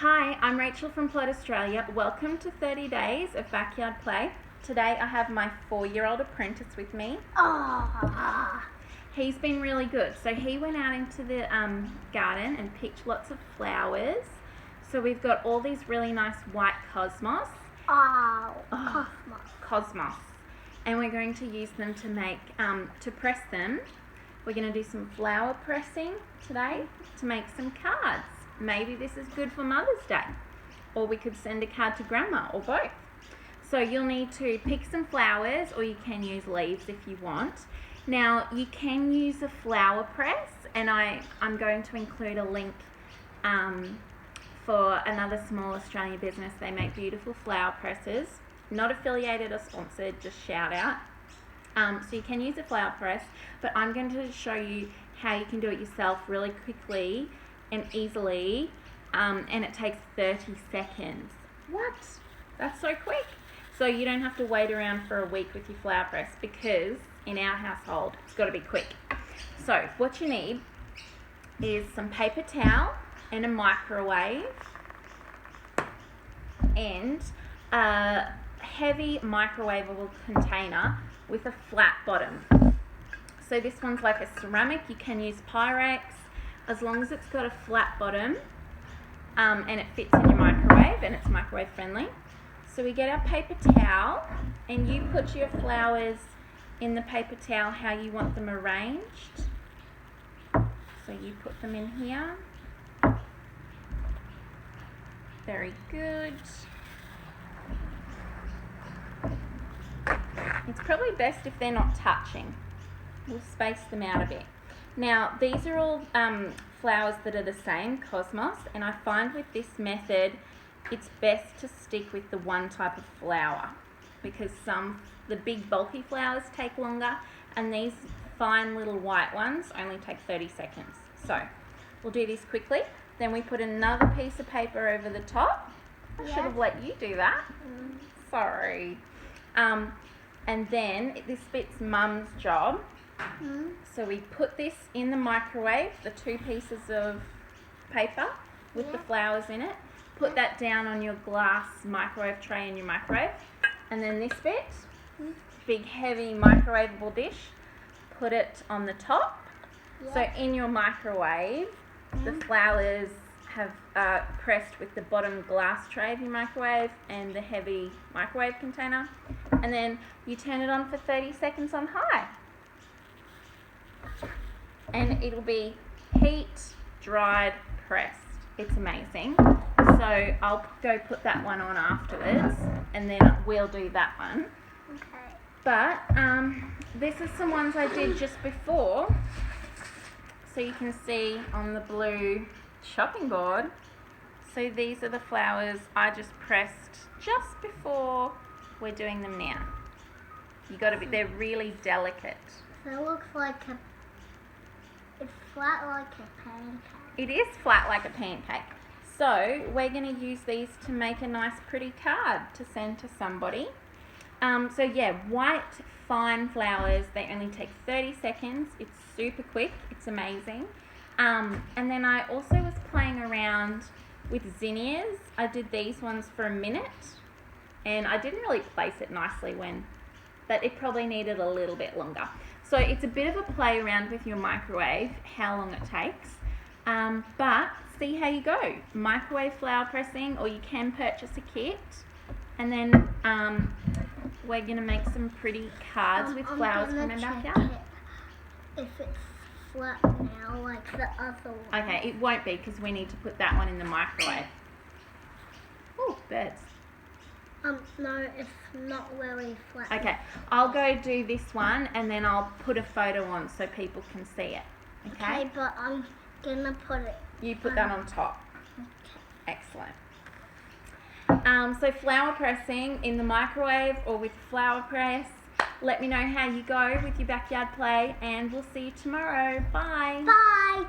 Hi, I'm Rachel from Plot Australia. Welcome to 30 Days of Backyard Play. Today I have my 4-year-old apprentice with me. He's been really good. So he went out into the garden and picked lots of flowers. So we've got all these really nice white cosmos. Cosmos. And we're going to use them to make, to press them. We're going to do some flower pressing today to make some cards. Maybe this is good for Mother's Day, or we could send a card to Grandma, or both. So you'll need to pick some flowers, or you can use leaves if you want. Now you can use a flower press, and I'm going to include a link for another small Australian business. They make beautiful flower presses, not affiliated or sponsored, just shout out. So you can use a flower press, but I'm going to show you how you can do it yourself really quickly and easily, and it takes 30 seconds. What? That's so quick. So you don't have to wait around for a week with your flower press, because in our household it's got to be quick. So what you need is some paper towel and a microwave and a heavy microwavable container with a flat bottom. So this one's like a ceramic. You can use Pyrex, as long as it's got a flat bottom and it fits in your microwave and it's microwave friendly. So we get our paper towel, and you put your flowers in the paper towel how you want them arranged. So you put them in here. Very good. It's probably best if they're not touching. We'll space them out a bit. Now, these are all flowers that are the same, cosmos, and I find with this method it's best to stick with the one type of flower, because the big bulky flowers take longer, and these fine little white ones only take 30 seconds. So we'll do this quickly. Then we put another piece of paper over the top. I should have let you do that. Sorry. And then this bit's Mum's job. So we put this in the microwave, the 2 pieces of paper with the flowers in it. Put that down on your glass microwave tray in your microwave. And then this bit, big heavy microwavable dish, put it on the top. So in your microwave, the flowers have pressed with the bottom glass tray of your microwave and the heavy microwave container. And then you turn it on for 30 seconds on high. And it'll be heat, dried, pressed. It's amazing. So I'll go put that one on afterwards, and then we'll do that one. Okay. But this is some ones I did just before. So you can see on the blue chopping board. So these are the flowers I just pressed just before we're doing them now. They're really delicate. So it looks like it's flat like a pancake. It is flat like a pancake. So we're going to use these to make a nice pretty card to send to somebody. So yeah, white fine flowers, they only take 30 seconds. It's super quick. It's amazing. And then I also was playing around with zinnias. I did these ones for a minute, and I didn't really place it nicely but it probably needed a little bit longer. So it's a bit of a play around with your microwave, how long it takes. But see how you go. Microwave flower pressing, or you can purchase a kit. And then we're going to make some pretty cards with flowers from our backyard. If it's flat now, like the other one. Okay, it won't be, because we need to put that one in the microwave. Oh, birds. No, it's not really flat. Okay, I'll go do this one, and then I'll put a photo on so people can see it. Okay, but I'm gonna put it. You put that on top. Okay. Excellent. So flower pressing in the microwave or with flower press. Let me know how you go with your backyard play, and we'll see you tomorrow. Bye. Bye.